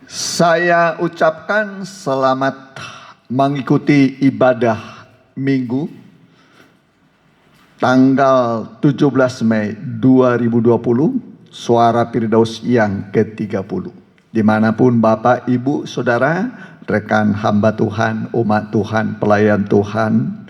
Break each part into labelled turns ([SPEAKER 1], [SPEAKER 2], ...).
[SPEAKER 1] Saya ucapkan selamat mengikuti ibadah Minggu tanggal 17 Mei 2020, Suara Firdaus yang ke-30. Dimanapun Bapak, Ibu, Saudara, rekan hamba Tuhan, umat Tuhan, pelayan Tuhan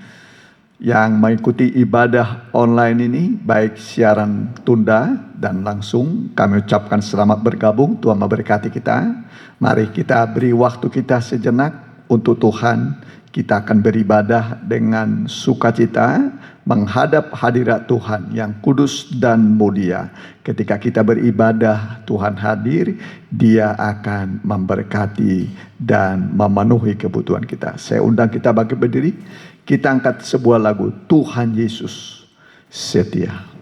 [SPEAKER 1] yang mengikuti ibadah online ini, baik siaran tunda dan langsung, kami ucapkan selamat bergabung. Tuhan memberkati kita. Mari kita beri waktu kita sejenak untuk Tuhan. Kita akan beribadah dengan sukacita menghadap hadirat Tuhan yang kudus dan mulia. Ketika kita beribadah, Tuhan hadir, Dia akan memberkati dan memenuhi kebutuhan kita. Saya undang kita bangkit berdiri. Kita angkat sebuah lagu, Tuhan Yesus Setia.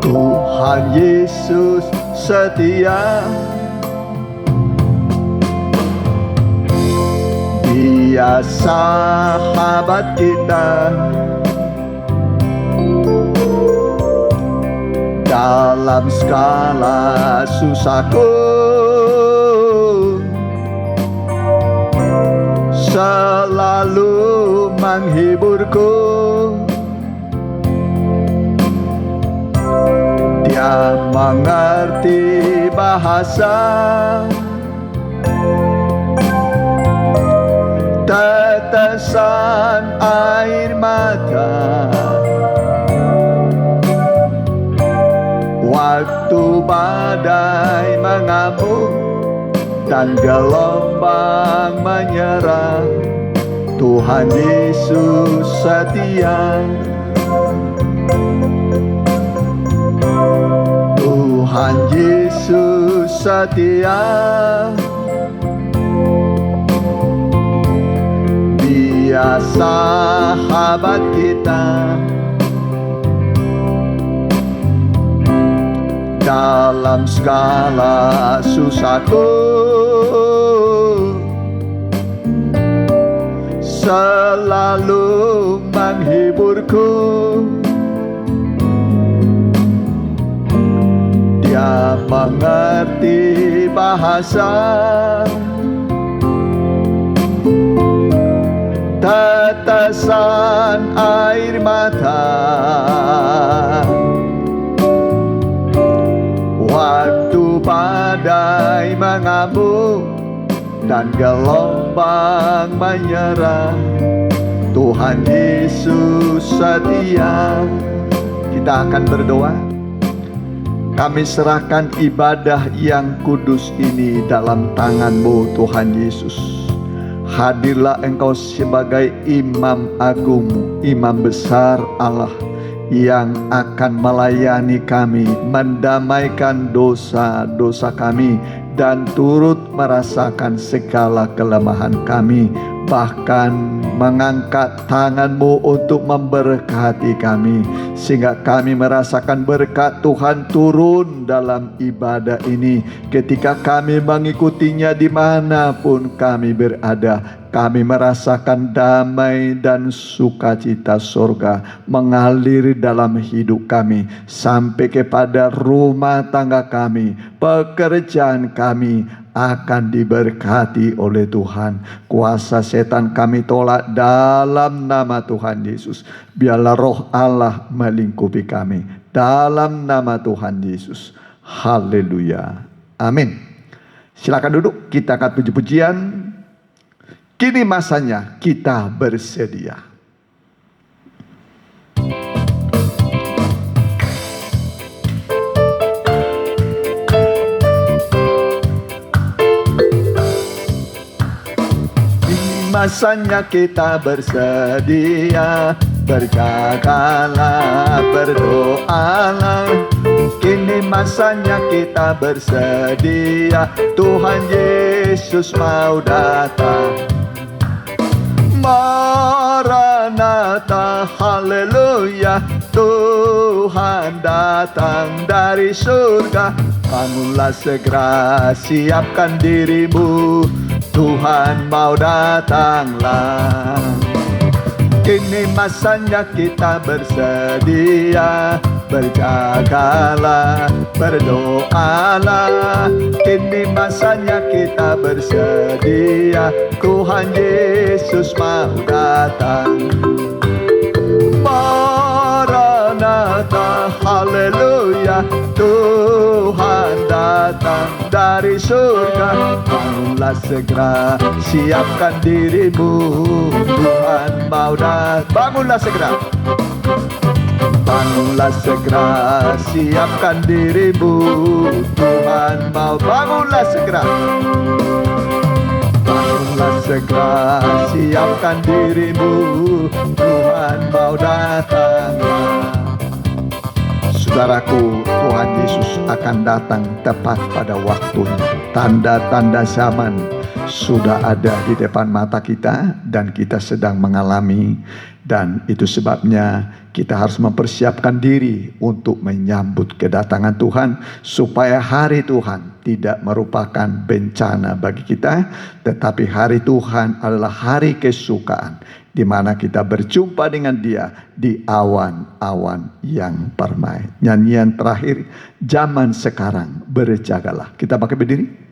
[SPEAKER 1] Tuhan Yesus setia, Dia sahabat kita. Dalam segala susahku selalu menghiburku. Dia mengerti bahasa tetesan air mata. Waktu badai mengamuk dan gelombang menyerang, Tuhan Yesus setia. Tuhan Yesus setia, Dia sahabat kita. Dalam segala susahku selalu menghiburku. Dia mengerti bahasa tetesan air mata. Waktu badai mengamuk dan gelombang menyerang, Tuhan Yesus setia. Kita akan berdoa. Kami serahkan ibadah yang kudus ini dalam tangan-Mu, Tuhan Yesus. Hadirlah Engkau sebagai Imam Agung, Imam Besar Allah, yang akan melayani kami, mendamaikan dosa-dosa kami, dan turut merasakan segala kelemahan kami, bahkan mengangkat tangan-Mu untuk memberkati kami, sehingga kami merasakan berkat Tuhan turun dalam ibadah ini. Ketika kami mengikutinya dimanapun kami berada, kami merasakan damai dan sukacita surga mengalir dalam hidup kami, sampai kepada rumah tangga kami, pekerjaan kami akan diberkati oleh Tuhan. Kuasa setan kami tolak dalam nama Tuhan Yesus. Biarlah roh Allah melingkupi kami dalam nama Tuhan Yesus. Haleluya. Amin. Silakan duduk, kita akan puji-pujian. Kini masanya kita bersedia. Masanya kita bersedia, berjagalah, berdoalah, masanya kita bersedia, Tuhan Yesus mau datang. Maranatha, haleluya, Tuhan datang dari surga. Bangunlah segera, siapkan dirimu, Tuhan mau datanglah. Kini masanya kita bersedia, berjagalah, berdoalah. Kini masanya kita bersedia, Tuhan Yesus mau datang. Maranatha, haleluya, Tuhan datang dari surga. Bangunlah segera, siapkan dirimu, Tuhan mau datang. Bangunlah segera, bangunlah segera, siapkan dirimu, Tuhan mau. Bangunlah segera, bangunlah segera, siapkan dirimu, Tuhan mau datanglah. Saudaraku, Tuhan Yesus akan datang tepat pada waktunya. Tanda-tanda zaman sudah ada di depan mata kita dan kita sedang mengalami, dan itu sebabnya kita harus mempersiapkan diri untuk menyambut kedatangan Tuhan, supaya hari Tuhan tidak merupakan bencana bagi kita, tetapi hari Tuhan adalah hari kesukaan, di mana kita berjumpa dengan Dia di awan-awan yang permai. Nyanyian terakhir, zaman sekarang berjagalah. Kita pakai berdiri.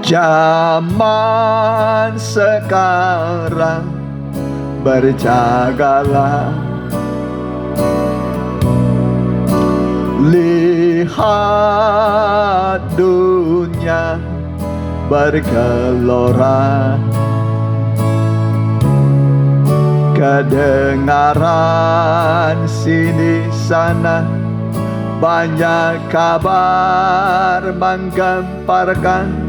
[SPEAKER 1] Zaman sekarang berjagalah, lihat dunia bergelora, kedengaran sini sana banyak kabar menggemparkan.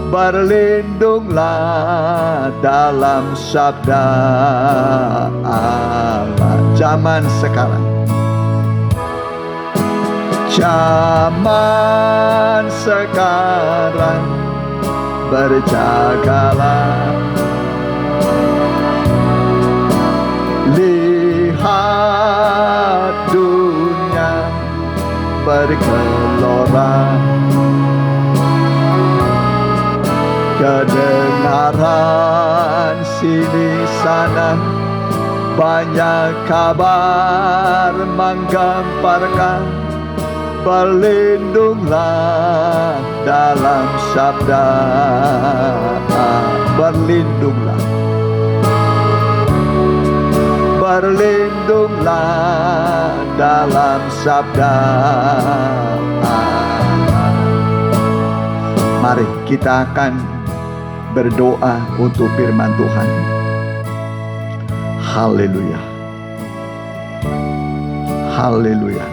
[SPEAKER 1] Berlindunglah dalam sabda Allah. Zaman sekarang, zaman sekarang berjagalah, lihat dunia bergelora, kedengaran sini sana banyak kabar menggemparkan. Berlindunglah dalam sabda, berlindunglah, berlindunglah dalam sabda. Mari kita akan berdoa untuk firman Tuhan. Haleluya, haleluya.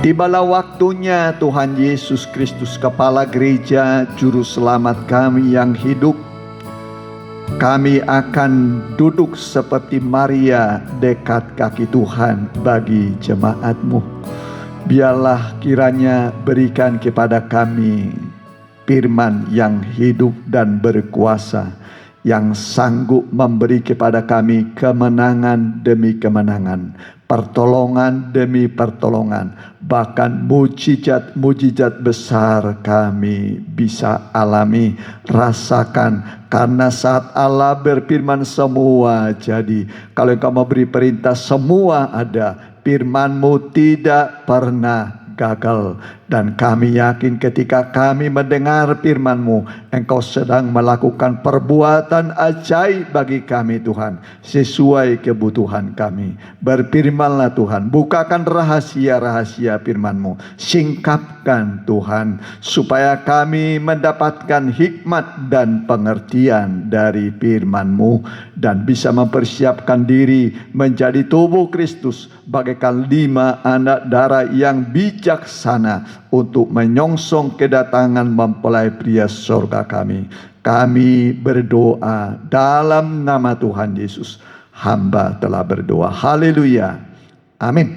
[SPEAKER 1] Tibalah waktunya Tuhan Yesus Kristus, Kepala Gereja, Juru Selamat kami yang hidup. Kami akan duduk seperti Maria dekat kaki Tuhan bagi jemaat-Mu. Biarlah kiranya berikan kepada kami firman yang hidup dan berkuasa, yang sanggup memberi kepada kami kemenangan demi kemenangan, pertolongan demi pertolongan, bahkan mujizat-mujizat besar kami bisa alami, rasakan. Karena saat Allah berfirman semua jadi. Kalau Engkau memberi perintah semua ada. Firman-Mu tidak pernah gagal. Dan kami yakin ketika kami mendengar firman-Mu, Engkau sedang melakukan perbuatan ajaib bagi kami Tuhan, sesuai kebutuhan kami. Berfirmanlah Tuhan, bukakan rahasia-rahasia firman-Mu, singkapkan Tuhan, supaya kami mendapatkan hikmat dan pengertian dari firman-Mu, dan bisa mempersiapkan diri menjadi tubuh Kristus bagaikan 5 anak darah yang bijaksana untuk menyongsong kedatangan mempelai pria surga kami. Kami berdoa dalam nama Tuhan Yesus. Hamba telah berdoa. Haleluya. Amin.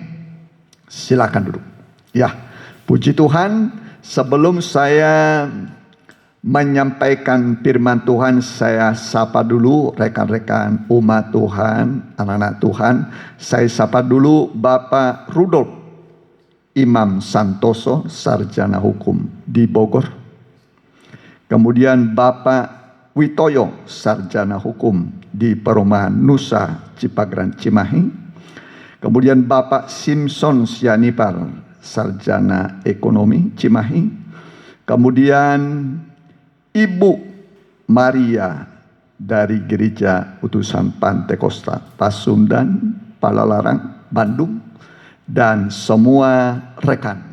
[SPEAKER 1] Silakan duduk. Ya, puji Tuhan. Sebelum saya menyampaikan firman Tuhan, saya sapa dulu rekan-rekan umat Tuhan, anak-anak Tuhan. Saya sapa dulu Bapak Rudolf Imam Santoso, sarjana hukum di Bogor. Kemudian Bapak Witoyo, sarjana hukum di Perumahan Nusa Cipageran Cimahi. Kemudian Bapak Simpson Sianipar, sarjana ekonomi Cimahi. Kemudian Ibu Maria dari Gereja Utusan Pantekosta Pasundan, Palalarang, Bandung, dan semua rekan,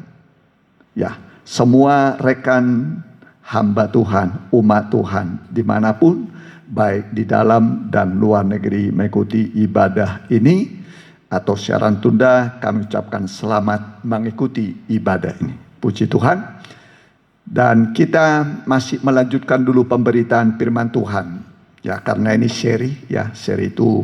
[SPEAKER 1] ya, semua rekan hamba Tuhan, umat Tuhan dimanapun, baik di dalam dan luar negeri mengikuti ibadah ini atau siaran tunda, kami ucapkan selamat mengikuti ibadah ini. Puji Tuhan. Dan kita masih melanjutkan dulu pemberitaan firman Tuhan. Ya, karena ini seri, ya, seri itu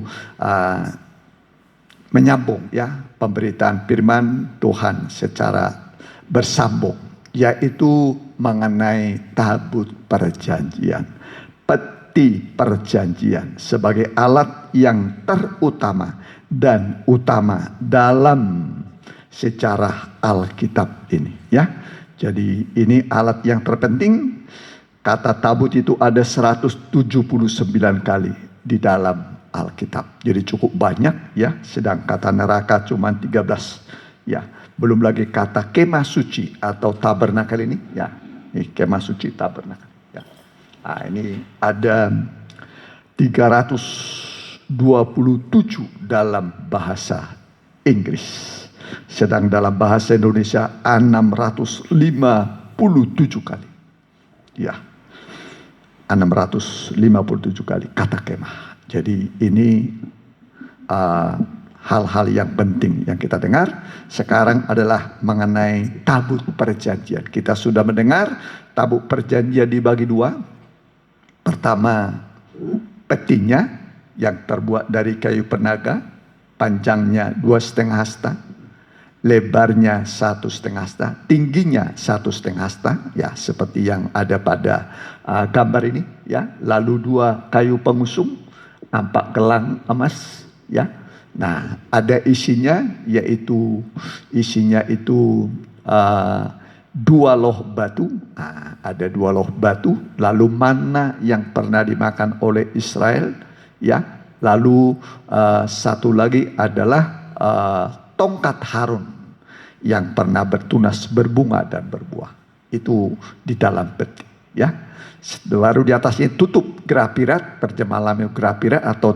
[SPEAKER 1] menyambung, ya, pemberitaan firman Tuhan secara bersambung, yaitu mengenai tabut perjanjian, peti perjanjian sebagai alat yang terutama dan utama dalam sejarah Alkitab ini, ya. Jadi ini alat yang terpenting. Kata tabut itu ada 179 kali di dalam Alkitab. Jadi cukup banyak, ya. Sedang kata neraka cuma 13. Ya, belum lagi kata kemah suci atau tabernakel ini, ya. Ini kemah suci tabernakel, ya. Nah, ini ada 327 dalam bahasa Inggris. Sedang dalam bahasa Indonesia 657 kali. Ya, 657 kali kata kemah. Jadi ini hal-hal yang penting yang kita dengar. Sekarang adalah mengenai tabut perjanjian. Kita sudah mendengar tabut perjanjian dibagi dua. Pertama, petinya yang terbuat dari kayu penaga, panjangnya 2,5 hasta, lebarnya 1,5 hasta, tingginya 1,5 hasta, ya, seperti yang ada pada gambar ini, ya. Lalu 2 kayu pengusung, 4 gelang emas, ya. Nah, ada isinya, yaitu isinya itu 2 loh batu. Nah, ada 2 loh batu. Lalu mana yang pernah dimakan oleh Israel, ya. Lalu satu lagi adalah tongkat Harun yang pernah bertunas, berbunga dan berbuah. Itu di dalam peti, ya. Baru di atasnya tutup gerapirat, terjemah lamil gerapirat atau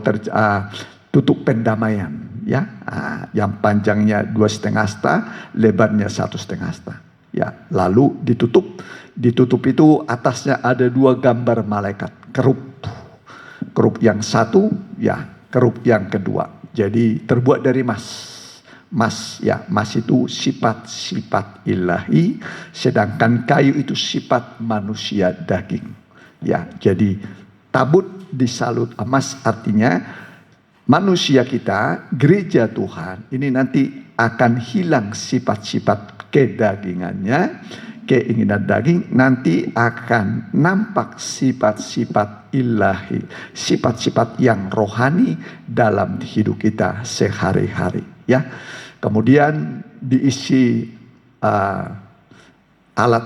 [SPEAKER 1] tutup pendamaian, ya. Yang panjangnya 2,5 hasta, lebarnya 1,5 hasta. Ya, lalu ditutup itu atasnya ada 2 gambar malaikat kerup. Kerup yang satu, ya, kerup yang kedua. Jadi terbuat dari emas. Mas, ya, emas itu sifat-sifat ilahi, sedangkan kayu itu sifat manusia daging. Ya, jadi tabut disalut emas artinya manusia kita, gereja Tuhan, ini nanti akan hilang sifat-sifat kedagingannya, keinginan daging, nanti akan nampak sifat-sifat ilahi, sifat-sifat yang rohani dalam hidup kita sehari-hari, ya. Kemudian diisi alat,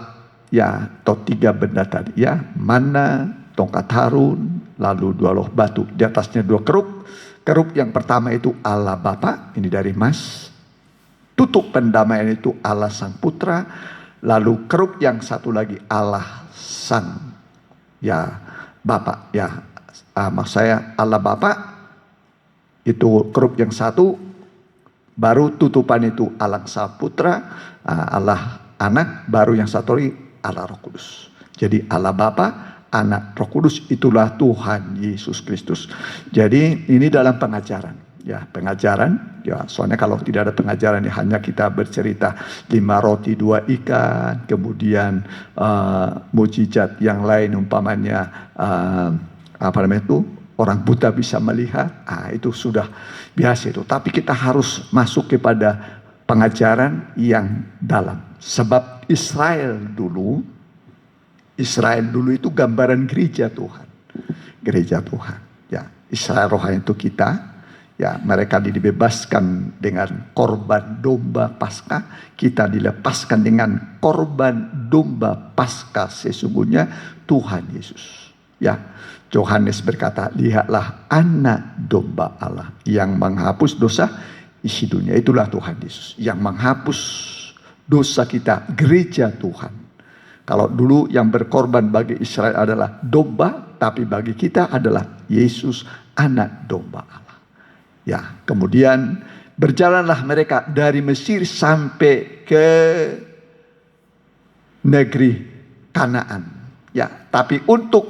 [SPEAKER 1] ya, atau 3 benda tadi, ya, mana, tongkat Harun, lalu 2 loh batu, di atasnya 2 kerup. Kerup yang pertama itu Allah Bapa, ini dari emas. Tutup pendamaian itu Allah Sang Putra. Lalu kerub yang satu lagi Allah Sang Bapa. Maksud saya Allah Bapa itu kerub yang satu, baru tutupan itu Allah Sang Putra, Allah Anak, baru yang satu lagi Allah Roh Kudus. Jadi Allah Bapa, Anak, Roh Kudus, itulah Tuhan Yesus Kristus. Jadi ini dalam pengajaran. Pengajaran. Soalnya kalau tidak ada pengajaran hanya kita bercerita 5 roti 2 ikan, kemudian mujizat yang lain umpamanya orang buta bisa melihat. Itu sudah biasa itu. Tapi kita harus masuk kepada pengajaran yang dalam. Sebab Israel dulu itu gambaran gereja Tuhan. Gereja Tuhan. Israel rohani itu kita. Mereka dibebaskan dengan korban domba Paskah. Kita dilepaskan dengan korban domba Paskah sesungguhnya Tuhan Yesus. Yohanes berkata, lihatlah anak domba Allah yang menghapus dosa isi dunia. Itulah Tuhan Yesus yang menghapus dosa kita, gereja Tuhan. Kalau dulu yang berkorban bagi Israel adalah domba, tapi bagi kita adalah Yesus, anak domba Allah. Kemudian berjalanlah mereka dari Mesir sampai ke negeri Kanaan. Tapi untuk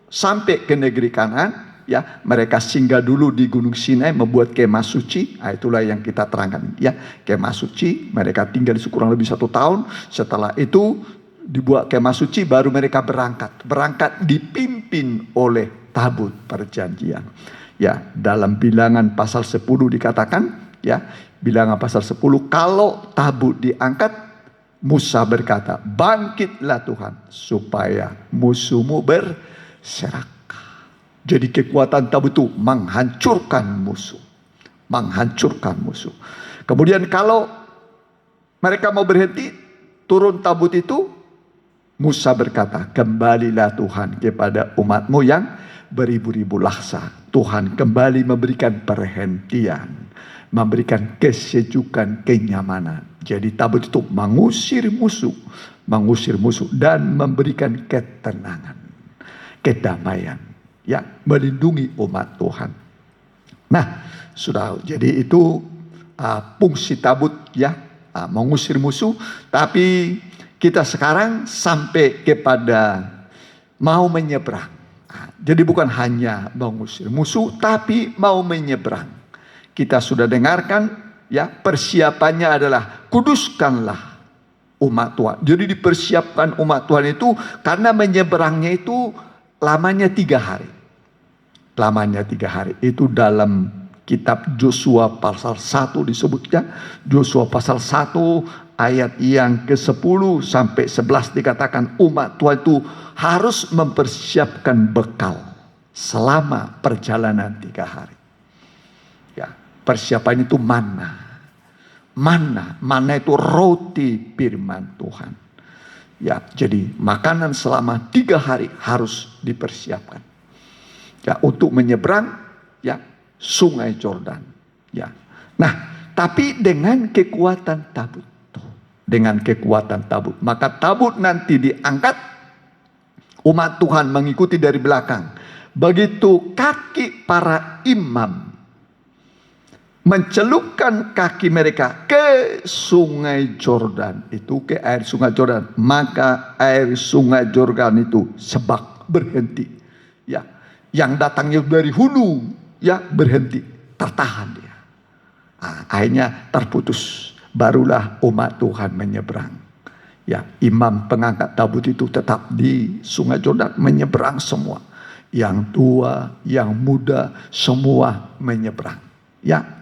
[SPEAKER 1] sampai ke negeri Kanaan, mereka singgah dulu di Gunung Sinai, membuat kemah suci. Itulah yang kita terangkan. Kemah suci, mereka tinggal kurang lebih 1 tahun. Setelah itu dibuat kemah suci, baru mereka berangkat. Berangkat dipimpin oleh tabut perjanjian. Dalam Bilangan pasal 10 dikatakan, Bilangan pasal 10, kalau tabut diangkat, Musa berkata, bangkitlah Tuhan supaya musuhmu berserakah. Jadi kekuatan tabut itu menghancurkan musuh. Menghancurkan musuh. Kemudian kalau mereka mau berhenti, turun tabut itu, Musa berkata, kembalilah Tuhan kepada umatmu yang beribu-ribu laksa. Tuhan kembali memberikan perhentian, memberikan kesejukan, kenyamanan. Jadi tabut itu mengusir musuh dan memberikan ketenangan, kedamaian, melindungi umat Tuhan. Nah, sudah, jadi itu fungsi tabut, mengusir musuh. Tapi kita sekarang sampai kepada mau menyeberang. Jadi bukan hanya mengusir musuh, tapi mau menyeberang. Kita sudah dengarkan, persiapannya adalah kuduskanlah umat Tuhan. Jadi dipersiapkan umat Tuhan itu karena menyeberangnya itu lamanya 3 hari. Lamanya 3 hari. Itu dalam kitab Yosua pasal 1 disebutnya. Yosua pasal 1 ayat yang ke-10 sampai 11 dikatakan umat Tuhan itu harus mempersiapkan bekal selama perjalanan 3 hari. Persiapan itu mana itu roti firman Tuhan. Jadi makanan selama 3 hari harus dipersiapkan. Untuk menyeberang sungai Yordan. Nah, tapi dengan kekuatan tabut. Maka tabut nanti diangkat, umat Tuhan mengikuti dari belakang. Begitu kaki para imam mencelupkan kaki mereka ke sungai Yordan, itu ke air sungai Yordan, maka air sungai Yordan itu sebak berhenti. Yang datangnya dari hulu, berhenti, tertahan dia. Akhirnya terputus. Barulah umat Tuhan menyeberang. Imam pengangkat tabut itu tetap di sungai Yordan, menyeberang semua. Yang tua, yang muda, semua menyeberang.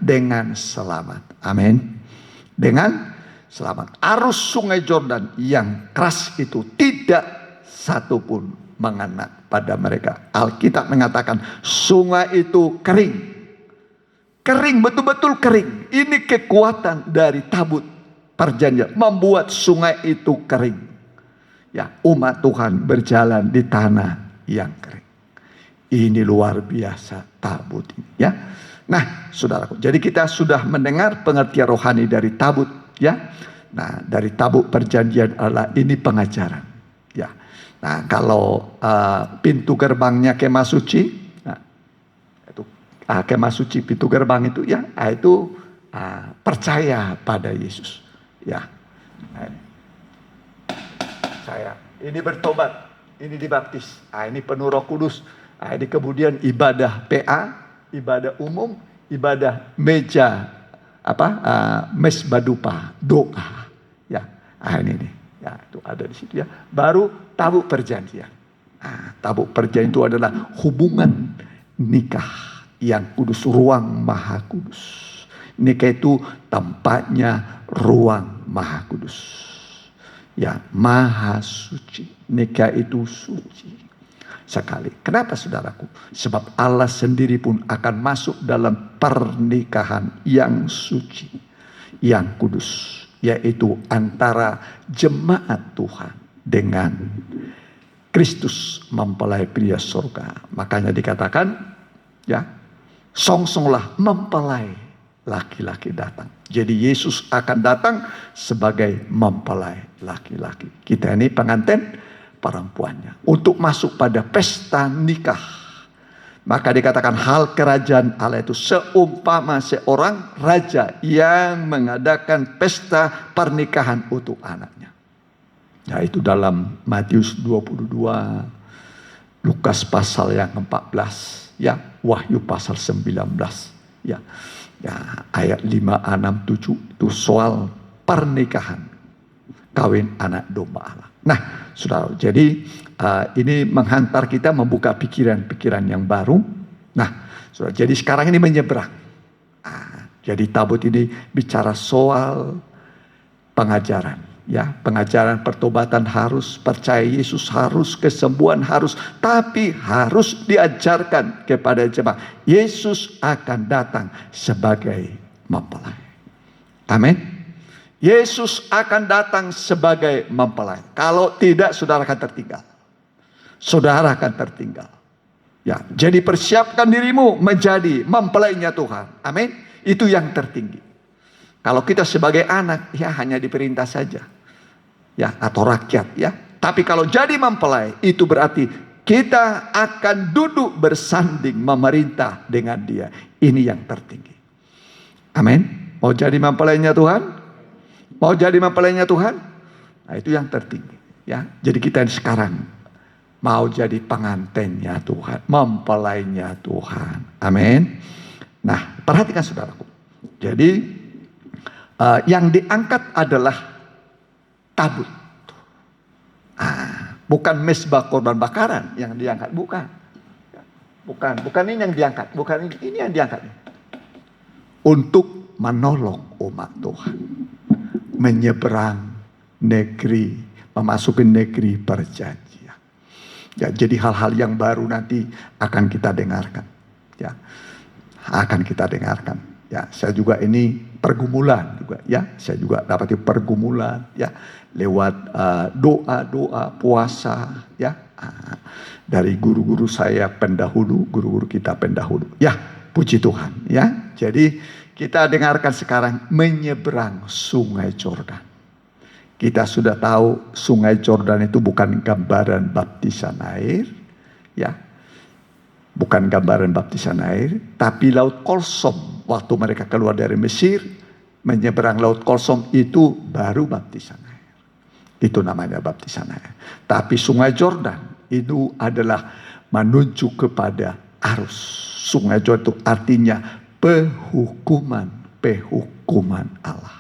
[SPEAKER 1] Dengan selamat. Amin. Dengan selamat. Arus sungai Yordan yang keras itu tidak satu pun mengena pada mereka. Alkitab mengatakan sungai itu kering. Kering, betul-betul kering. Ini kekuatan dari tabut perjanjian. Membuat sungai itu kering. Umat Tuhan berjalan di tanah yang kering. Ini luar biasa tabut ini. Nah, saudaraku. Jadi kita sudah mendengar pengertian rohani dari tabut. Nah, dari tabut perjanjian Allah ini pengajaran. Ya. Nah, kalau pintu gerbangnya kemah suci, nah, itu kemah suci pintu gerbang itu ya, itu percaya pada Yesus. Ya. Nah, ini bertobat, ini dibaptis, ini penuh Roh Kudus. Ini kemudian ibadah PA, ibadah umum, ibadah meja mesbadupa, doa. Ya, ini nih. Ya, itu ada di situ ya. Baru tabut perjanjian. Tabut perjanjian itu adalah hubungan nikah yang kudus, ruang maha kudus. Nikah itu tempatnya ruang maha kudus. Ya, maha suci. Nikah itu suci sekali. Kenapa saudaraku? Sebab Allah sendiri pun akan masuk dalam pernikahan yang suci, yang kudus, yaitu antara jemaat Tuhan dengan Kristus mempelai pria surga. Makanya dikatakan, ya, songsonglah mempelai laki-laki datang. Jadi Yesus akan datang sebagai mempelai laki-laki. Kita ini pengantin perempuannya untuk masuk pada pesta nikah. Maka dikatakan hal kerajaan Allah itu seumpama seorang raja yang mengadakan pesta pernikahan untuk anaknya. Yaitu dalam Matius 22, Lukas pasal yang 14, ya, Wahyu pasal 19, ya. Ya, ayat 5, 6, 7 itu soal pernikahan, kawin anak domba Allah. Nah, saudara, jadi ini menghantar kita membuka pikiran-pikiran yang baru. Nah, saudara, jadi sekarang ini menyeberang. Jadi tabut ini bicara soal pengajaran, ya, pengajaran pertobatan harus, percaya Yesus harus, kesembuhan harus, tapi harus diajarkan kepada jemaat. Yesus akan datang sebagai mempelai. Amin. Yesus akan datang sebagai mempelai. Kalau tidak, saudara akan tertinggal. Saudara akan tertinggal. Ya, jadi persiapkan dirimu menjadi mempelainya Tuhan. Amin. Itu yang tertinggi. Kalau kita sebagai anak, ya hanya diperintah saja. Ya, atau rakyat, ya. Tapi kalau jadi mempelai, itu berarti kita akan duduk bersanding memerintah dengan Dia. Ini yang tertinggi. Amin. Mau jadi mempelainya Tuhan? Mau jadi mempelainya Tuhan? Nah, itu yang tertinggi, ya. Jadi kita sekarang mau jadi pengantinnya Tuhan, mempelainya Tuhan. Amin. Nah, perhatikan saudaraku. Jadi yang diangkat adalah tabut. Bukan mezbah korban bakaran yang diangkat, bukan. Bukan ini yang diangkat, bukan ini yang diangkat. Untuk menolong umat Tuhan menyeberang negeri, memasuki negeri perjanjian. Ya, jadi hal-hal yang baru nanti akan kita dengarkan. Ya, akan kita dengarkan. Ya, saya juga ini pergumulan juga. Ya, saya juga dapat pergumulan. Ya, lewat doa-doa, puasa. Ya, dari guru-guru saya pendahulu, guru-guru kita pendahulu. Ya, puji Tuhan. Ya, jadi kita dengarkan sekarang menyeberang sungai Yordan. Kita sudah tahu sungai Yordan itu bukan gambaran baptisan air, ya, bukan gambaran baptisan air, tapi laut Kolsom. Waktu mereka keluar dari Mesir, menyeberang laut Kolsom itu baru baptisan air. Itu namanya baptisan air. Tapi sungai Yordan itu adalah menuju kepada arus. Sungai Yordan itu artinya pehukuman Allah.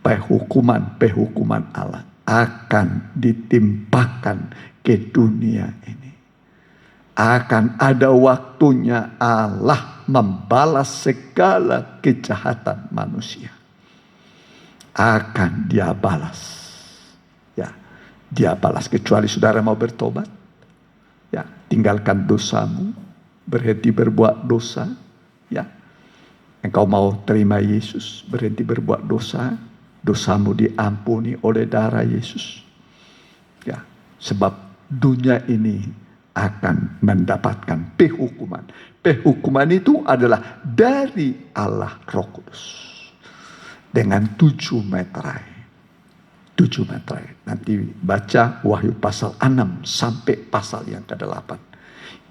[SPEAKER 1] Pehukuman Allah akan ditimpakan ke dunia ini. Akan ada waktunya Allah membalas segala kejahatan manusia. Akan Dia balas. Ya, Dia balas, kecuali saudara mau bertobat. Ya, tinggalkan dosamu, berhenti berbuat dosa. Ya, engkau mau terima Yesus, berhenti berbuat dosa, dosamu diampuni oleh darah Yesus. Ya, sebab dunia ini akan mendapatkan pehukuman. Pehukuman itu adalah dari Allah Roh Kudus dengan 7 meterai. 7 meterai. Nanti baca Wahyu pasal 6 sampai pasal yang ke-8.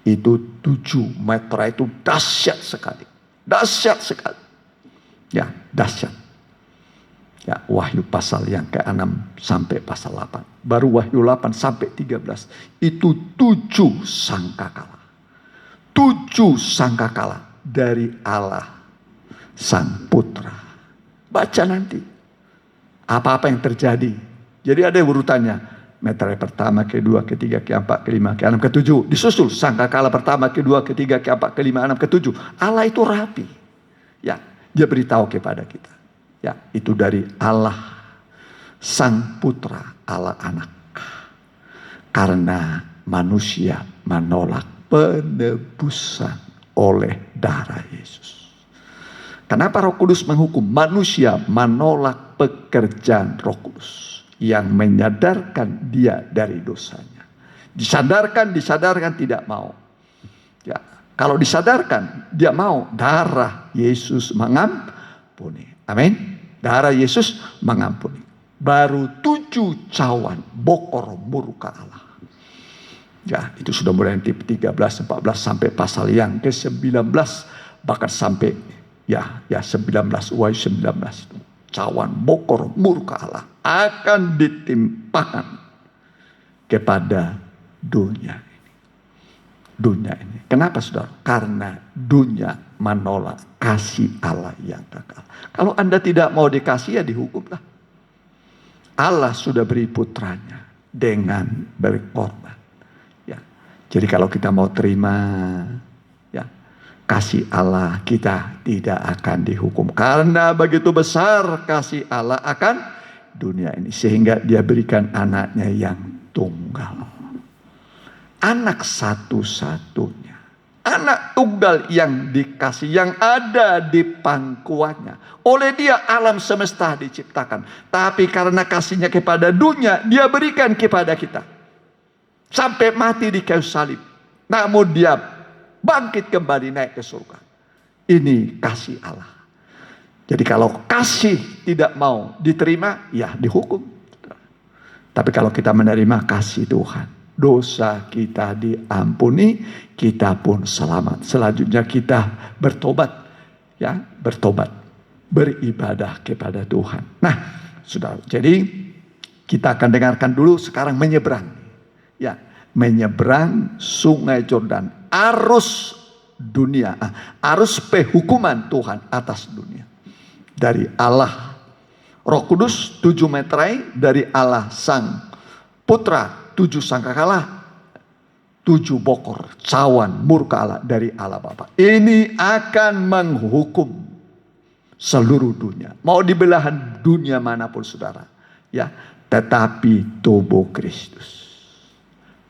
[SPEAKER 1] Itu 7 meterai itu dahsyat sekali. Dahsyat sekali. Ya, dahsyat. Ya, Wahyu pasal yang ke-6 sampai pasal 8. Baru Wahyu 8 sampai 13. Itu 7 sangkakala. 7 sangkakala dari Allah Sang Putra. Baca nanti. Apa-apa yang terjadi. Jadi ada urutannya. Meterai pertama, kedua, ketiga, keempat, kelima, keenam, ketujuh. Disusul sangkakala pertama, kedua, ketiga, keempat, kelima, enam, ketujuh. Allah itu rapi. Ya, dia beritahu kepada kita. Ya, itu dari Allah Sang Putra, Allah Anak. Karena manusia menolak penebusan oleh darah Yesus. Kenapa Roh Kudus menghukum? Manusia menolak pekerjaan Roh Kudus yang menyadarkan dia dari dosanya. Disadarkan tidak mau. Ya, kalau disadarkan dia mau, darah Yesus mengampuni. Amin. Darah Yesus mengampuni. Baru 7 cawan bokor murka Allah. Ya, itu sudah mulai nanti 13, 14 sampai pasal yang ke-19. Bahkan sampai ya 19, Wahyu 19 itu. Cawan bokor murka Allah akan ditimpakan kepada dunia ini. Dunia ini. Kenapa saudara? Karena dunia menolak kasih Allah yang kekal. Kalau Anda tidak mau dikasih, ya dihukumlah. Allah sudah beri putranya dengan berkorban. Ya. Jadi kalau kita mau terima ya kasih Allah, kita tidak akan dihukum. Karena begitu besar kasih Allah akan dunia ini. Sehingga dia berikan anaknya yang tunggal. Anak satu-satunya. Anak tunggal yang dikasih, yang ada di pangkuannya. Oleh dia alam semesta diciptakan. Tapi karena kasihnya kepada dunia, dia berikan kepada kita. Sampai mati di kayu salib. Namun dia bangkit kembali naik ke surga. Ini kasih Allah. Jadi kalau kasih tidak mau diterima, ya dihukum. Tapi kalau kita menerima kasih Tuhan, dosa kita diampuni, kita pun selamat. Selanjutnya kita bertobat, ya, bertobat, beribadah kepada Tuhan. Nah, saudara, jadi kita akan dengarkan dulu sekarang menyeberang, ya, menyeberang Sungai Yordan, arus dunia, arus penghukuman Tuhan atas dunia. Dari Allah Roh Kudus 7 meterai, dari Allah Sang Putra 7 sangkakala, 7 bokor cawan murka Allah dari Allah Bapa. Ini akan menghukum seluruh dunia. Mau di belahan dunia manapun saudara. Ya, tetapi tubuh Kristus,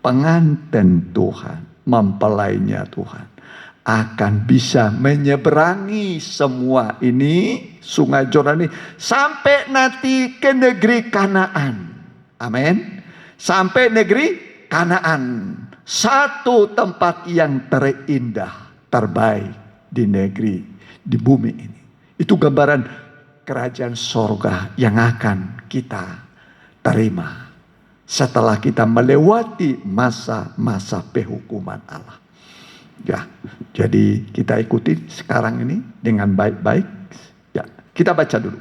[SPEAKER 1] pengantin Tuhan, mempelainya Tuhan, akan bisa menyeberangi semua ini, Sungai Yordan ini, sampai nanti ke negeri Kanaan. Amin. Sampai negeri Kanaan. Satu tempat yang terindah, terbaik di negeri, di bumi ini. Itu gambaran kerajaan sorga yang akan kita terima setelah kita melewati masa-masa penghukuman Allah. Ya, jadi kita ikuti sekarang ini dengan baik-baik. Ya, kita baca dulu.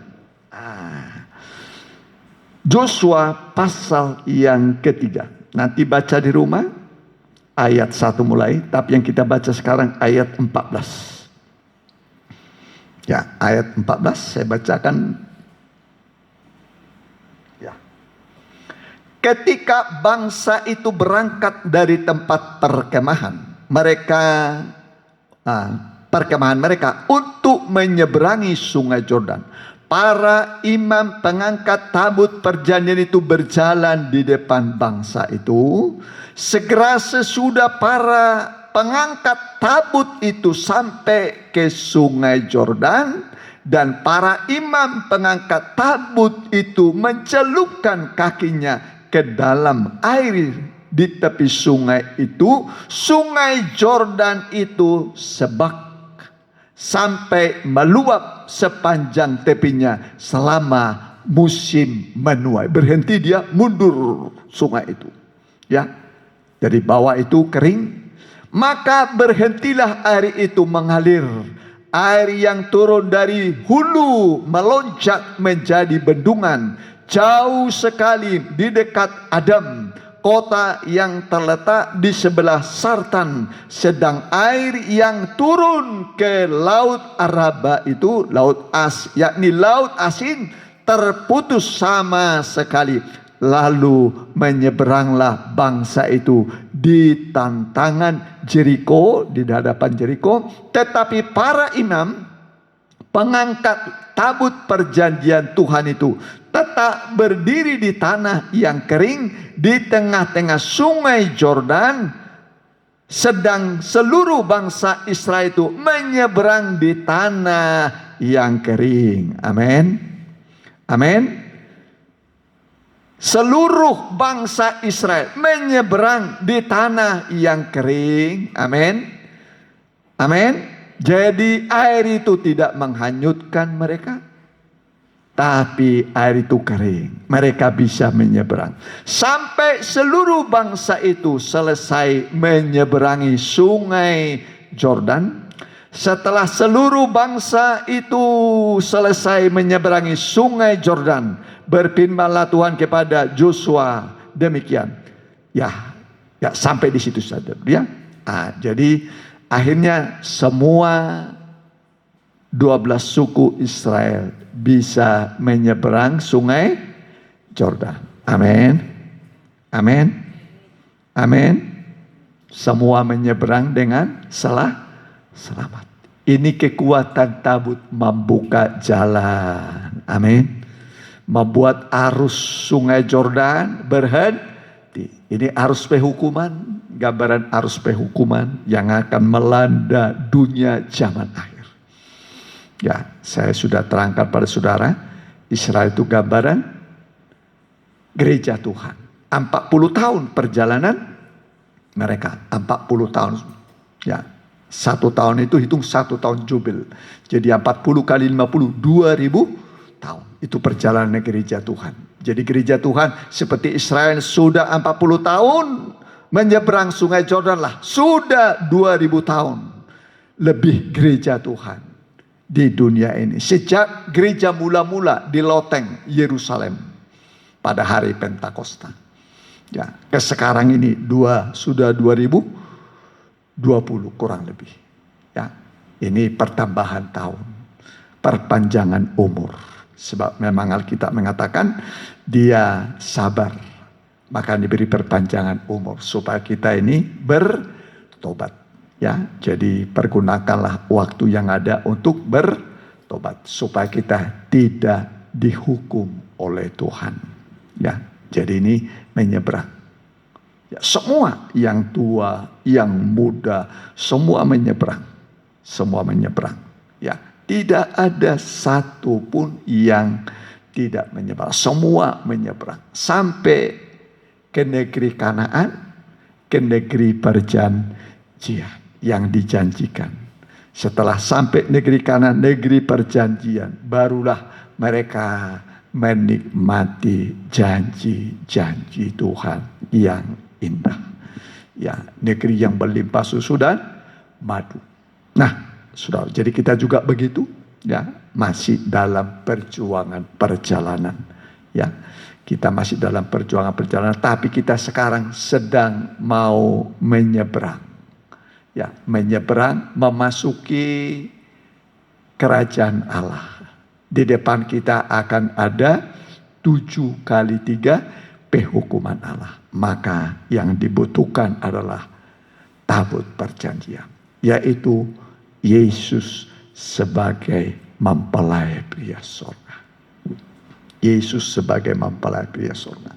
[SPEAKER 1] Joshua pasal yang ketiga. Nanti baca di rumah ayat 1 mulai, tapi yang kita baca sekarang ayat 14. Ya, ayat 14 saya bacakan. Ya. Ketika bangsa itu berangkat dari tempat perkemahan mereka untuk menyeberangi Sungai Yordan, para imam pengangkat tabut perjanjian itu berjalan di depan bangsa itu. Segera sesudah para pengangkat tabut itu sampai ke Sungai Yordan, dan para imam pengangkat tabut itu mencelupkan kakinya ke dalam air di tepi sungai itu. Sungai Yordan itu sebak sampai meluap sepanjang tepinya selama musim menuai. Berhenti, dia mundur sungai itu. Ya, dari bawah itu kering. Maka berhentilah air itu mengalir. Air yang turun dari hulu melonjak menjadi bendungan jauh sekali di dekat Adam, kota yang terletak di sebelah Sartan. Sedang air yang turun ke laut Araba itu, yakni laut asin, terputus sama sekali. Lalu menyeberanglah bangsa itu di tantangan Jeriko, di hadapan Jeriko. Tetapi para imam, pengangkat tabut perjanjian Tuhan itu, tetap berdiri di tanah yang kering di tengah-tengah sungai Yordan, sedang seluruh bangsa Israel itu menyeberang di tanah yang kering. Amin. Amin. Seluruh bangsa Israel menyeberang di tanah yang kering. Amin. Amin. Jadi air itu tidak menghanyutkan mereka, tapi air itu kering. Mereka bisa menyeberang. Sampai seluruh bangsa itu selesai menyeberangi sungai Yordan. Setelah seluruh bangsa itu selesai menyeberangi sungai Yordan, berfirmanlah Tuhan kepada Joshua demikian. Ya, sampai di situ saja. Ya. Jadi akhirnya semua 12 suku Israel bisa menyeberang sungai Yordan. Amin. Amin. Amin. Semua menyeberang dengan selamat. Ini kekuatan tabut membuka jalan. Amin. Membuat arus sungai Yordan berhenti. Ini arus penghukuman, gambaran arus penghukuman yang akan melanda dunia zaman akhir. Ya, saya sudah terangkan pada saudara, Israel itu gambaran gereja Tuhan. 40 tahun perjalanan mereka, 40 tahun. Ya, 1 tahun itu hitung 1 tahun jubil. Jadi 40 kali 50, 2000 tahun. Itu perjalanan gereja Tuhan. Jadi gereja Tuhan seperti Israel sudah 40 tahun menyeberang sungai Yordan lah. Sudah 2000 tahun lebih gereja Tuhan di dunia ini. Sejak gereja mula-mula di loteng Yerusalem pada hari Pentakosta. Ya, ke sekarang ini sudah 2020 kurang lebih. Ya, ini pertambahan tahun, perpanjangan umur. Sebab memang Alkitab mengatakan dia sabar, maka diberi perpanjangan umur supaya kita ini bertobat. Ya, jadi pergunakanlah waktu yang ada untuk bertobat supaya kita tidak dihukum oleh Tuhan. Ya, jadi ini menyeberang. Ya, semua yang tua, yang muda, semua menyeberang. Semua menyeberang. Ya. Tidak ada satu pun yang tidak menyeberang. Semua menyeberang. Sampai ke negeri Kanaan, ke negeri perjanjian yang dijanjikan. Setelah sampai negeri Kanaan, negeri perjanjian, barulah mereka menikmati janji-janji Tuhan yang indah. Ya, negeri yang berlimpah susu dan madu. Nah, saudara, jadi kita juga begitu, ya, masih dalam perjalanan, ya, kita masih dalam perjalanan, tapi kita sekarang sedang mau menyeberang, ya, menyeberang memasuki kerajaan Allah. Di depan kita akan ada 7 kali 3 penghukuman Allah. Maka yang dibutuhkan adalah tabut perjanjian, yaitu Yesus sebagai mempelai pria sorga. Yesus sebagai mempelai pria sorga.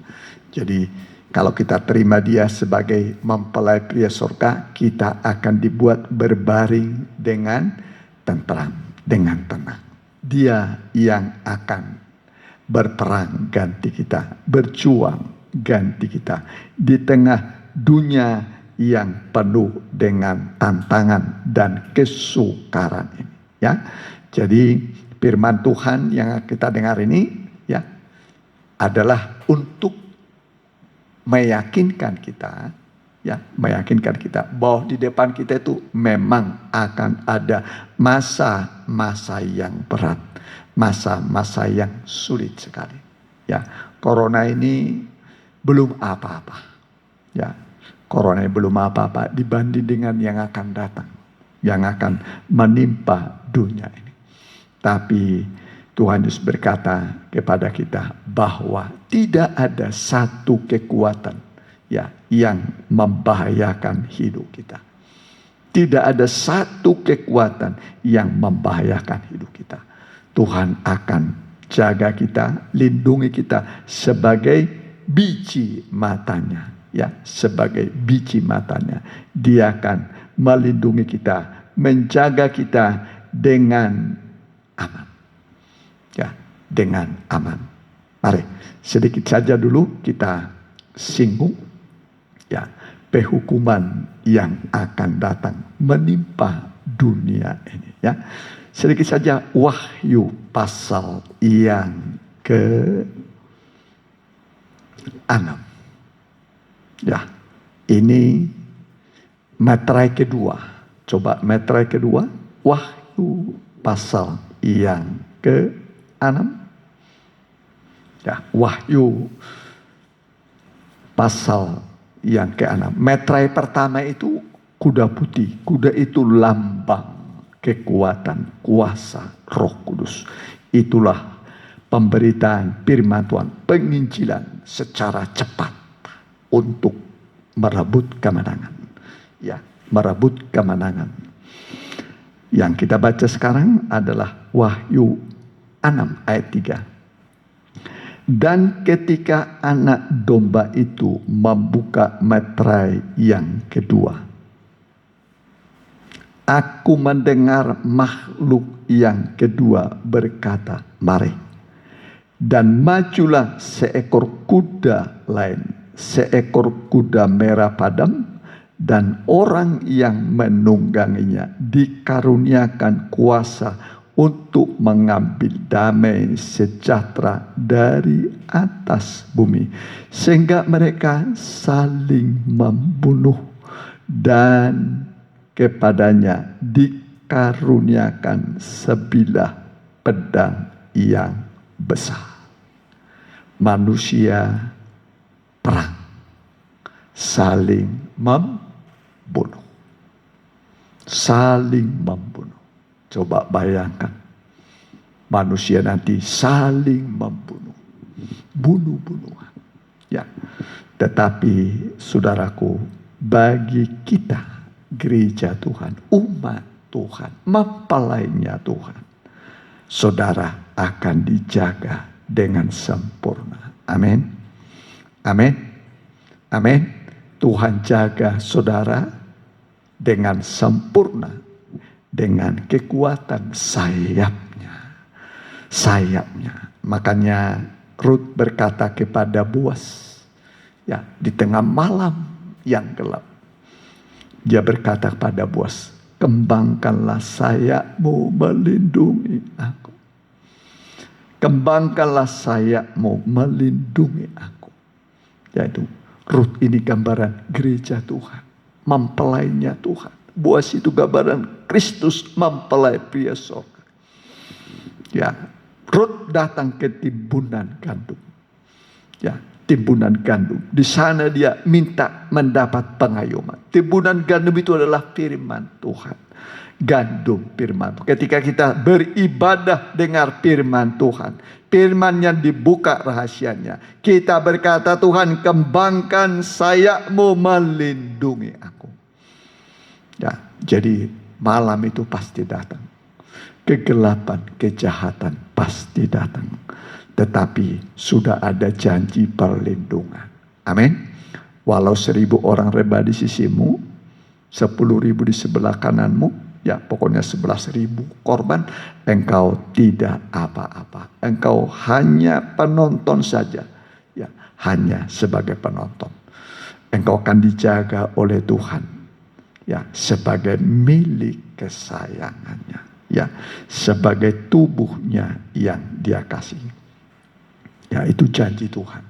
[SPEAKER 1] Jadi kalau kita terima dia sebagai mempelai pria sorga, kita akan dibuat berbaring dengan tentram, dengan tenang. Dia yang akan berperang ganti kita, berjuang ganti kita di tengah dunia yang penuh dengan tantangan dan kesukaran ini. Ya, jadi firman Tuhan yang kita dengar ini, ya, adalah untuk meyakinkan kita, ya, meyakinkan kita bahwa di depan kita itu memang akan ada masa-masa yang berat, masa-masa yang sulit sekali. Ya, corona ini belum apa-apa. Ya, corona ini belum apa-apa dibanding dengan yang akan datang, yang akan menimpa dunia ini. Tapi Tuhan Yesus berkata kepada kita bahwa tidak ada satu kekuatan, ya, yang membahayakan hidup kita. Tidak ada satu kekuatan yang membahayakan hidup kita. Tuhan akan jaga kita, lindungi kita sebagai biji matanya, ya, sebagai biji matanya. Dia akan melindungi kita, menjaga kita dengan aman. Ya, dengan aman. Mari sedikit saja dulu kita singgung, ya, penghukuman yang akan datang menimpa dunia ini, ya. Sedikit saja Wahyu pasal yang ke-6. Ya, ini materai kedua. Coba materai kedua, Wahyu pasal yang ke-6. Ya, Wahyu pasal yang ke-6. Materai pertama itu kuda putih. Kuda itu lambang kekuatan, kuasa Roh Kudus. Itulah pemberitaan firman Tuhan, penginjilan secara cepat untuk merebut kemenangan. Ya, merebut kemenangan. Yang kita baca sekarang adalah Wahyu 6 ayat 3. Dan ketika anak domba itu membuka materai yang kedua, aku mendengar makhluk yang kedua berkata, mari. Dan majulah seekor kuda lain, seekor kuda merah padam, dan orang yang menungganginya dikaruniakan kuasa untuk mengambil damai sejahtera dari atas bumi, sehingga mereka saling membunuh, dan kepadanya dikaruniakan sebilah pedang yang besar. Manusia perang, saling membunuh, saling membunuh. Coba bayangkan, manusia nanti saling membunuh, bunuh-bunuhan. Ya, tetapi saudaraku, bagi kita gereja Tuhan, umat Tuhan, mempelainya Tuhan, saudara akan dijaga dengan sempurna. Amin. Amin. Amin. Tuhan jaga saudara dengan sempurna, dengan kekuatan sayapnya. Sayapnya. Makanya Rut berkata kepada Boas, ya, di tengah malam yang gelap, dia berkata kepada Boas, kembangkanlah sayapmu melindungi aku. Kembangkanlah sayapmu melindungi aku. Yaitu Rut ini gambaran gereja Tuhan, mempelainya Tuhan. Boas itu gambaran Kristus, mempelai pria sorga. Ya, Rut datang ke timbunan gandum. Ya, timbunan gandum. Di sana dia minta mendapat pengayuman. Timbunan gandum itu adalah firman Tuhan. Gandum firman. Ketika kita beribadah dengar firman Tuhan, firman yang dibuka rahasianya, kita berkata, Tuhan, kembangkan sayapmu melindungi aku. Ya, jadi malam itu pasti datang. Kegelapan, kejahatan pasti datang. Tetapi sudah ada janji perlindungan. Amin. Walau 1000 orang rebah di sisimu, 10.000 di sebelah kananmu, ya pokoknya 11.000 korban, engkau tidak apa-apa. Engkau hanya penonton saja. Ya, hanya sebagai penonton. Engkau akan dijaga oleh Tuhan. Ya, sebagai milik kesayangannya. Ya, sebagai tubuhnya yang dia kasih. Ya, itu janji Tuhan.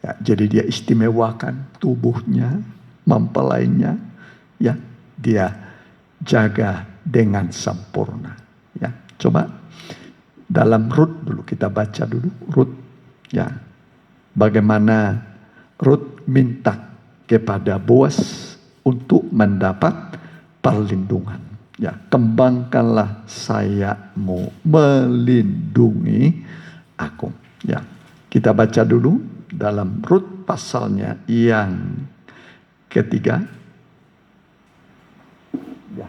[SPEAKER 1] Ya, jadi dia istimewakan tubuhnya, mempelainya, ya, dia jaga dengan sempurna. Ya, coba dalam Rut dulu kita baca dulu Rut, ya, bagaimana Rut minta kepada Boas untuk mendapat perlindungan. Ya, kembangkanlah sayapmu melindungi aku. Ya, kita baca dulu dalam Rut pasalnya yang ketiga. Ya.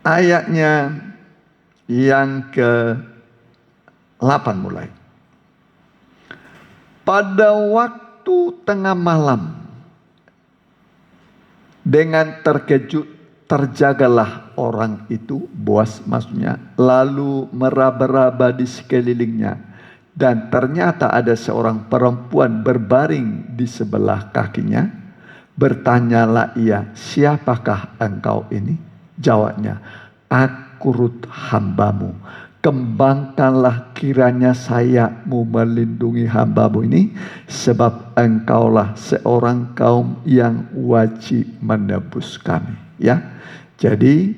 [SPEAKER 1] Ayatnya yang ke-8 mulai. Pada waktu tengah malam, dengan terkejut terjagalah orang itu, Boas maksudnya, lalu meraba-raba di sekelilingnya. Dan ternyata ada seorang perempuan berbaring di sebelah kakinya. Bertanyalah ia, siapakah engkau ini? Jawabnya, aku Rut hambamu. Kembangkanlah kiranya sayapmu melindungi hambamu ini, sebab engkaulah seorang kaum yang wajib menebus kami. Ya, jadi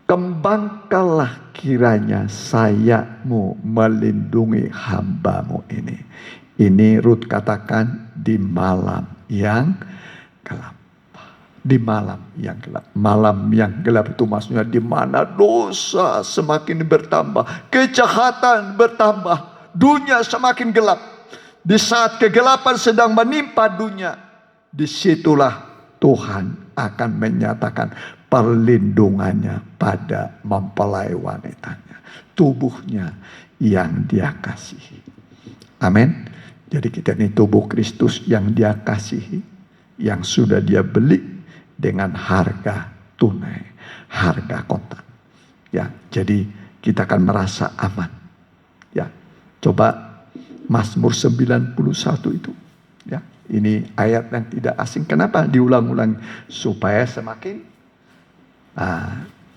[SPEAKER 1] kembangkanlah kiranya sayapmu melindungi hambamu ini. Ini Rut katakan di malam yang gelap. Di malam yang gelap. Malam yang gelap itu maksudnya di mana dosa semakin bertambah, kejahatan bertambah, dunia semakin gelap. Di saat kegelapan sedang menimpa dunia, disitulah Tuhan akan menyatakan perlindungannya pada mempelai wanitanya, tubuhnya yang dia kasihi. Amin. Jadi kita ini tubuh Kristus yang dia kasihi, yang sudah dia beli dengan harga tunai, harga kontan. Ya, jadi kita akan merasa aman. Ya, coba Mazmur 91 itu. Ya, ini ayat yang tidak asing. Kenapa diulang-ulang? Supaya semakin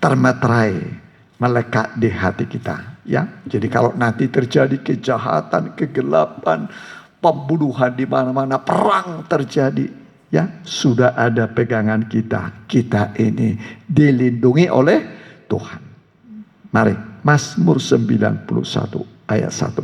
[SPEAKER 1] termeterai, melekat di hati kita. Ya, jadi kalau nanti terjadi kejahatan, kegelapan, pembunuhan di mana-mana, perang terjadi, ya, sudah ada pegangan kita. Kita ini dilindungi oleh Tuhan. Mari, Mazmur 91 ayat 1.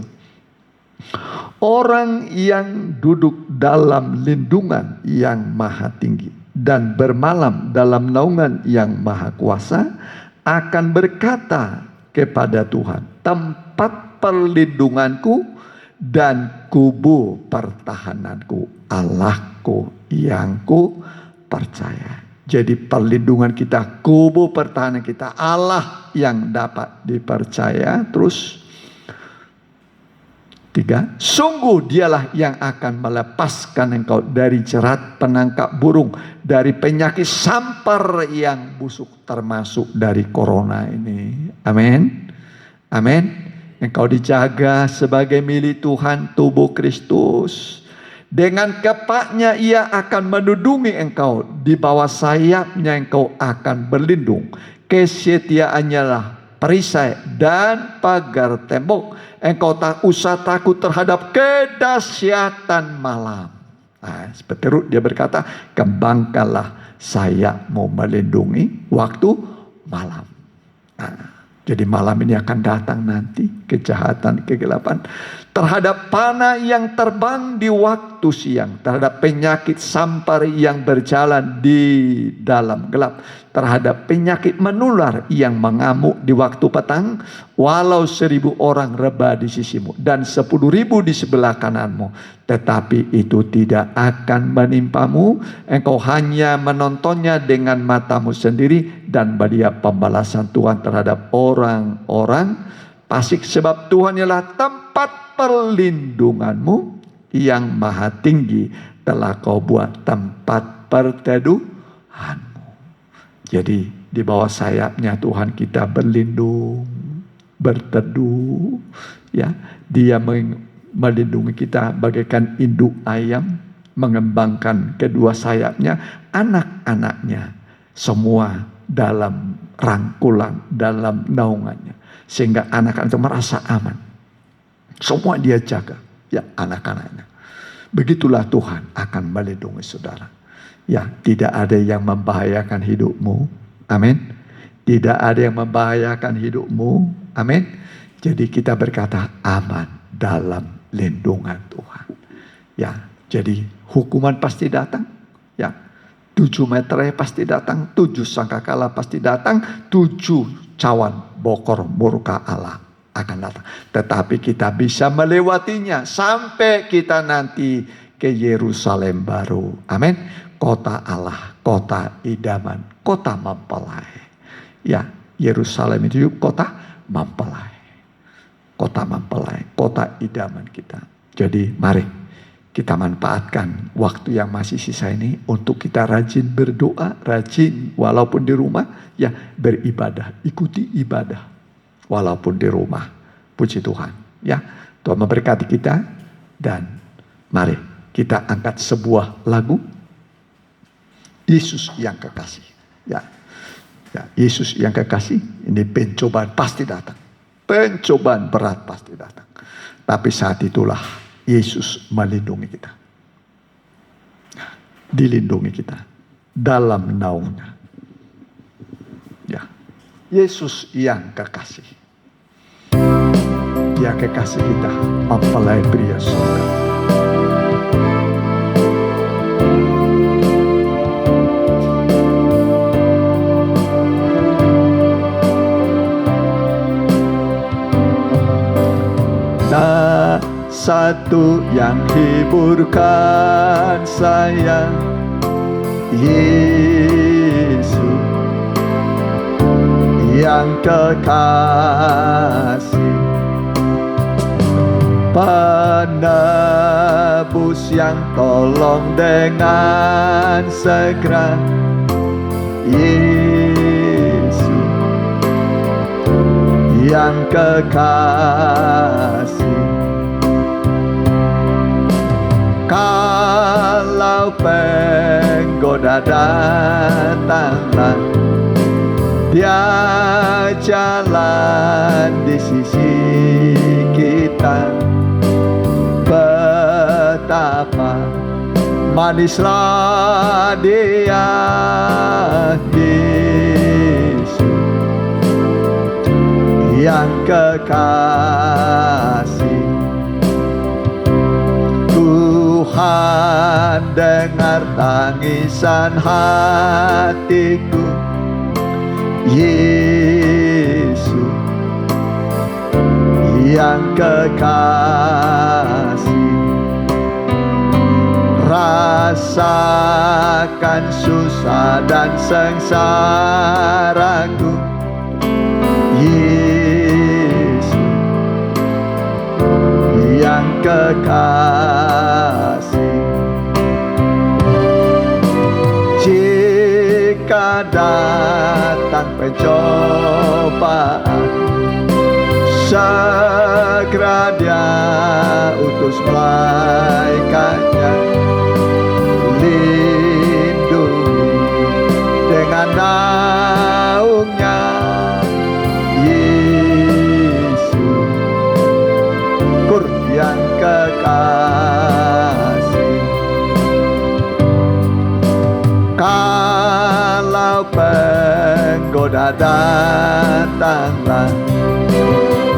[SPEAKER 1] Orang yang duduk dalam lindungan yang maha tinggi dan bermalam dalam naungan yang maha kuasa akan berkata kepada Tuhan, tempat perlindunganku dan kubu pertahananku, Allahku yang ku percaya. Jadi perlindungan kita, kubu pertahanan kita, Allah yang dapat dipercaya. Terus 3, sungguh dialah yang akan melepaskan engkau dari jerat penangkap burung, dari penyakit sampar yang busuk, termasuk dari corona ini. Amin. Amin. Engkau dijaga sebagai milik Tuhan, tubuh Kristus. Dengan kepaknya ia akan menudungi engkau, di bawah sayapnya engkau akan berlindung. Kesetiaannya lah perisai dan pagar tembok. Engkau tak usah takut terhadap kedahsyatan malam. Nah, seperti Rut dia berkata, kembangkanlah sayapmu melindungi waktu malam. Nah, jadi malam ini akan datang nanti kejahatan, kegelapan. Terhadap panah yang terbang di waktu siang. Terhadap penyakit sampar yang berjalan di dalam gelap. Terhadap penyakit menular yang mengamuk di waktu petang. Walau 1000 orang rebah di sisimu dan 10.000 di sebelah kananmu, tetapi itu tidak akan menimpamu. Engkau hanya menontonnya dengan matamu sendiri, dan melihat pembalasan Tuhan terhadap orang-orang fasik. Sebab Tuhan ialah tempat perlindunganmu, yang maha tinggi telah kau buat tempat perteduhanmu. Jadi di bawah sayapnya Tuhan kita berlindung, berteduh, ya. Dia melindungi kita bagaikan induk ayam mengembangkan kedua sayapnya, anak-anaknya semua dalam rangkulan, dalam naungannya. Sehingga anak-anak itu merasa aman. Semua dia jaga, ya anak-anaknya. Begitulah Tuhan akan melindungi saudara. Ya, tidak ada yang membahayakan hidupmu. Amin. Tidak ada yang membahayakan hidupmu. Amin. Jadi kita berkata aman dalam lindungan Tuhan. Ya, jadi hukuman pasti datang. Ya, 7 meterai pasti datang, 7 sangkakala pasti datang, 7 cawan bokor murka Allah akan datang. Tetapi kita bisa melewatinya sampai kita nanti ke Yerusalem baru. Amin. Kota Allah, kota idaman, kota mempelai. Ya, Yerusalem itu kota mempelai. Kota mempelai, kota idaman kita. Jadi mari kita manfaatkan waktu yang masih sisa ini untuk kita rajin berdoa, rajin walaupun di rumah, ya beribadah, ikuti ibadah walaupun di rumah. Puji Tuhan, ya. Tuhan memberkati kita dan mari kita angkat sebuah lagu Yesus yang kekasih. Ya, ya Yesus yang kekasih. Ini pencobaan pasti datang, pencobaan berat pasti datang. Tapi saat itulah Yesus melindungi kita. Dilindungi kita dalam naungnya. Ya, Yesus yang kekasih. Yang kekasih kita, mempelai pria surga. Satu yang hiburkan saya, Yesus yang kekasih, penebus yang tolong dengan segera, Yesus yang kekasih. Kalau penggoda datanglah, dia jalan di sisi kita. Betapa manislah dia, Yesus yang kekasih. Tuhan dengar tangisan hatiku, Yesus yang kekasih. Rasakan susah dan sengsaraku, Yesus yang kekasih. Jika datang pencobaan, segera dia utus malaikatnya, lindungi dengan naungnya, Yesus Kur yang kekasih. Kalau penggoda datanglah,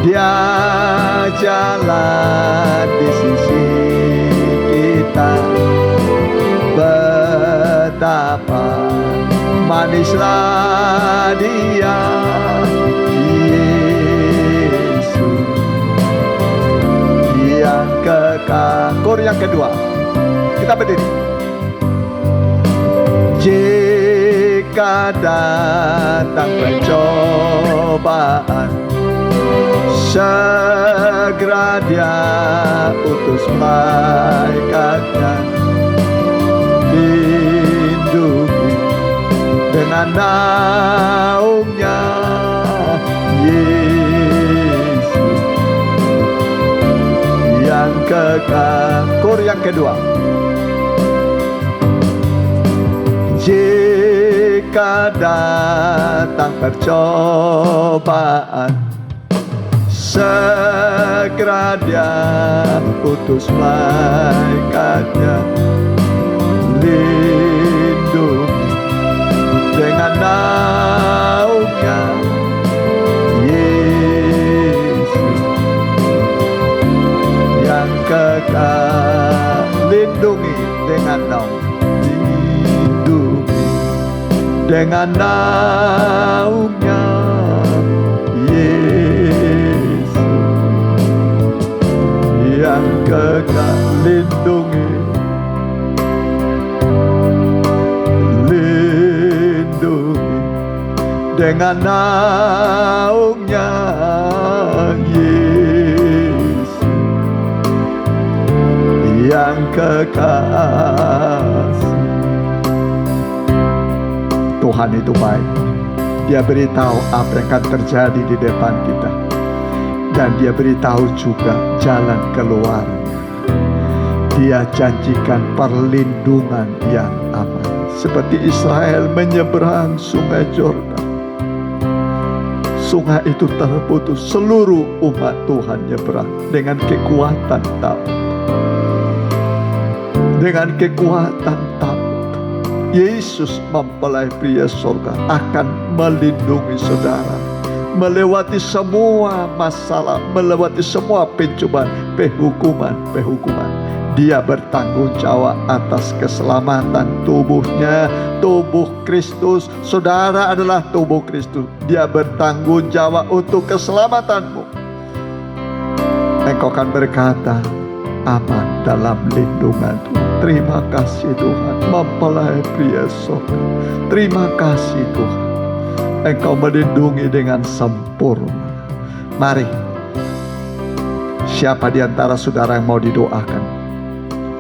[SPEAKER 1] dia jalan di sisi kita. Betapa manislah dia, Yesus yang kekasih. Kor yang kedua, kita berdiri. Jika datang pencobaan, segera dia utus malaikatnya, lindungi dengan naungnya, Yesus yang kekasih. Kor yang kedua. Jika Jika datang percobaan, segera Dia utus malaikatnya, lindungi dengan naungnya Yesus yang kekal. Lindungi dengan naung, lindungi dengan naungnya Yesus yang kekal. Lindungi, lindungi dengan naungnya Yesus yang kekasih. Tuhan itu baik. Dia beritahu apa yang akan terjadi di depan kita, dan Dia beritahu juga jalan keluarnya. Dia janjikan perlindungan yang aman, seperti Israel menyeberang sungai Yordan. Sungai itu terputus, seluruh umat Tuhan nyeberang dengan kekuatan Daud. Dengan kekuatan Daud, Yesus mempelai pria surga akan melindungi saudara, melewati semua masalah, melewati semua pencobaan, penghukuman. Dia bertanggung jawab atas keselamatan tubuhnya, tubuh Kristus. Saudara adalah tubuh Kristus. Dia bertanggung jawab untuk keselamatanmu. Engkau akan berkata, aman dalam lindungan Tuhan. Terima kasih Tuhan, mempelai pria surga. Terima kasih Tuhan, Engkau melindungi dengan sempurna. Mari, siapa di antara saudara yang mau didoakan,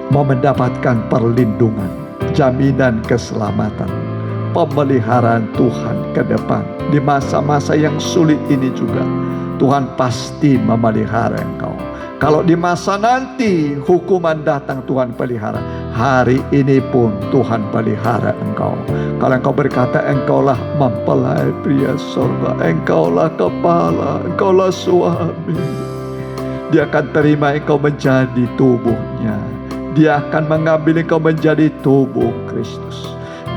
[SPEAKER 1] mau mendapatkan perlindungan, jaminan keselamatan, pemeliharaan Tuhan ke depan di masa-masa yang sulit ini juga, Tuhan pasti memelihara engkau. Kalau di masa nanti hukuman datang, Tuhan pelihara. Hari ini pun Tuhan pelihara engkau. Kalau engkau berkata, engkaulah mempelai pria surga, engkaulah kepala, engkaulah suami, Dia akan terima engkau menjadi tubuhnya. Dia akan mengambil engkau menjadi tubuh Kristus.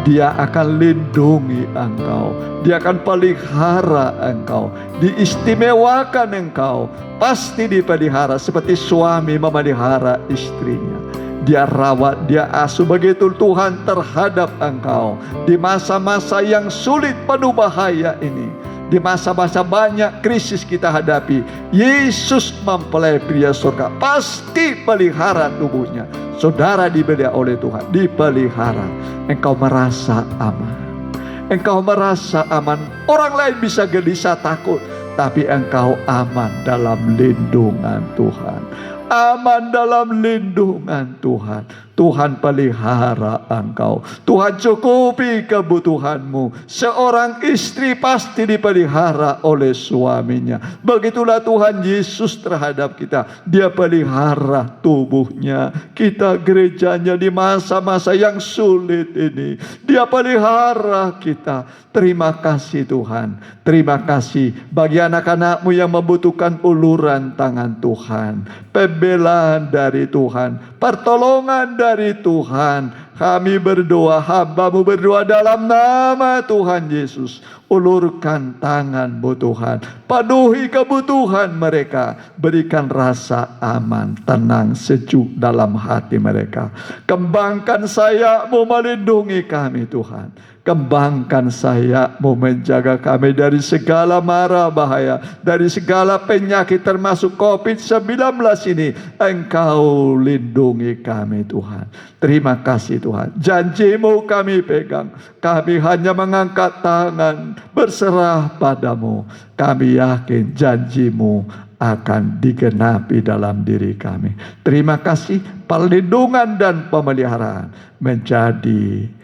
[SPEAKER 1] Dia akan lindungi engkau. Dia akan pelihara engkau. Diistimewakan engkau. Pasti dipelihara seperti suami memelihara istrinya. Dia rawat, dia asuh. Begitu Tuhan terhadap engkau di masa-masa yang sulit penuh bahaya ini. Di masa-masa banyak krisis kita hadapi, Yesus mempelai pria surga pasti pelihara tubuhnya. Saudara dibeli oleh Tuhan, dipelihara. Engkau merasa aman. Engkau merasa aman. Orang lain bisa gelisah takut, tapi engkau aman dalam lindungan Tuhan. Aman dalam lindungan Tuhan. Tuhan pelihara engkau. Tuhan cukupi kebutuhanmu. Seorang istri pasti dipelihara oleh suaminya. Begitulah Tuhan Yesus terhadap kita. Dia pelihara tubuhnya. Kita gerejanya di masa-masa yang sulit ini. Dia pelihara kita. Terima kasih Tuhan. Terima kasih bagi anak-anakmu yang membutuhkan uluran tangan Tuhan. Pembelaan dari Tuhan. Pertolongan dari Tuhan. Kami berdoa, hamba-Mu berdoa dalam nama Tuhan Yesus. Ulurkan tangan-Mu Tuhan. Penuhi kebutuhan mereka. Berikan rasa aman, tenang, sejuk dalam hati mereka. Kembangkan sayap-Mu melindungi kami Tuhan. Kembangkan sayap-Mu menjaga kami dari segala mara bahaya, dari segala penyakit termasuk COVID-19 ini. Engkau lindungi kami Tuhan. Terima kasih Tuhan. Janji-Mu kami pegang. Kami hanya mengangkat tangan berserah padamu. Kami yakin janji-Mu akan digenapi dalam diri kami. Terima kasih, perlindungan dan pemeliharaan menjadi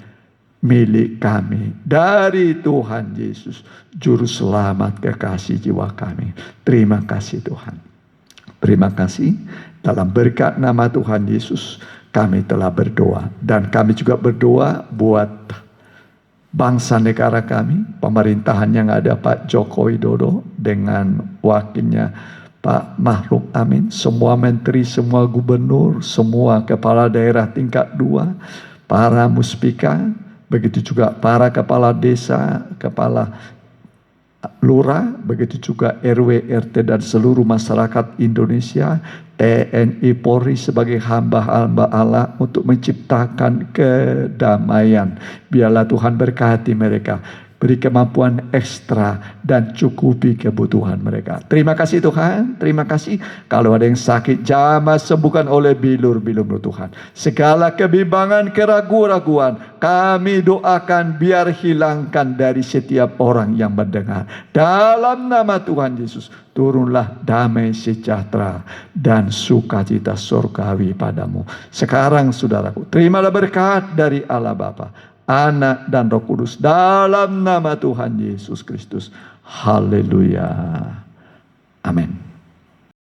[SPEAKER 1] milik kami dari Tuhan Yesus, Juru Selamat kekasih jiwa kami. Terima kasih Tuhan. Terima kasih. Dalam berkat nama Tuhan Yesus kami telah berdoa. Dan kami juga berdoa buat bangsa negara kami, pemerintahan yang ada Pak Joko Widodo dengan wakilnya Pak Mahruf Amin, semua menteri, semua gubernur, semua kepala daerah tingkat 2, para muspika, begitu juga para kepala desa, kepala lurah, begitu juga RW, RT dan seluruh masyarakat Indonesia, TNI Polri sebagai hamba-hamba Allah untuk menciptakan kedamaian. Biarlah Tuhan berkati mereka, beri kemampuan ekstra dan cukupi kebutuhan mereka. Terima kasih Tuhan, terima kasih. Kalau ada yang sakit, jamah sembuhkan oleh bilur-bilur Tuhan. Segala kebimbangan, keraguan-raguan, kami doakan biar hilangkan dari setiap orang yang mendengar. Dalam nama Tuhan Yesus, turunlah damai sejahtera dan sukacita surgawi padamu. Sekarang saudaraku, terimalah berkat dari Allah Bapa, Anak dan Roh Kudus dalam nama Tuhan Yesus Kristus. Haleluya. Amin.